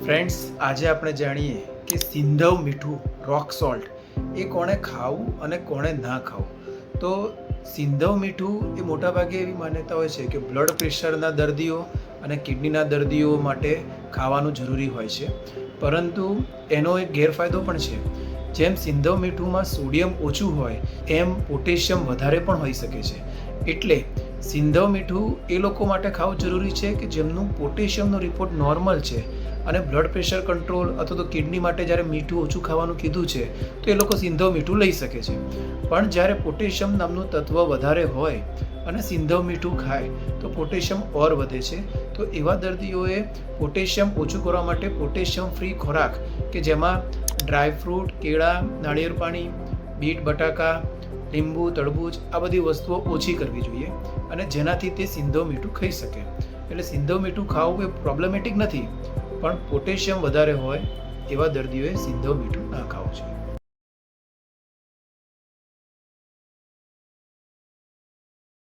Friends, આજે આપણે જાણીએ કે સિંધવ મીઠું રોક સોલ્ટ એ કોણે ખાવું અને કોણે ના ખાવું. તો સિંધવ મીઠું એ મોટાભાગે એવી માન્યતા હોય છે કે બ્લડ પ્રેશરના દર્દીઓ અને કિડનીના દર્દીઓ માટે ખાવાનું જરૂરી હોય છે, પરંતુ એનો એક ગેરફાયદો પણ છે. જેમ સિંધવ મીઠુંમાં સોડિયમ ઓછું હોય એમ પોટેશિયમ વધારે પણ હોઈ શકે છે. એટલે સિંધવ મીઠું એ લોકો માટે ખાવું જરૂરી છે કે જેમનું પોટેશિયમનો રિપોર્ટ નોર્મલ છે અને બ્લડ પ્રેશર કંટ્રોલ અથવા તો કિડની માટે જ્યારે મીઠું ઓછું ખાવાનું કીધું છે તો એ લોકો સિંધવ મીઠું લઈ શકે છે. પણ જ્યારે પોટેશિયમ નામનું તત્વ વધારે હોય અને સિંધવ મીઠું ખાય તો પોટેશિયમ ઓર વધે છે. તો એવા દર્દીઓએ પોટેશિયમ ઓછું કરવા માટે પોટેશિયમ ફ્રી ખોરાક કે જેમાં ડ્રાય ફ્રૂટ, કેળા, નાળિયેર પાણી, બીટ, બટાકા, લીંબુ, તરબૂચ આ બધી વસ્તુઓ ઓછી કરવી જોઈએ અને જેનાથી તે સિંધવ મીઠું ખાઈ શકે. એટલે સિંધવ મીઠું ખાવું એ પ્રોબ્લેમેટિક નથી, પણ પોટેશિયમ વધારે હોય એવા દર્દીઓએ સિંધવ મીઠું ના ખાવું જોઈએ.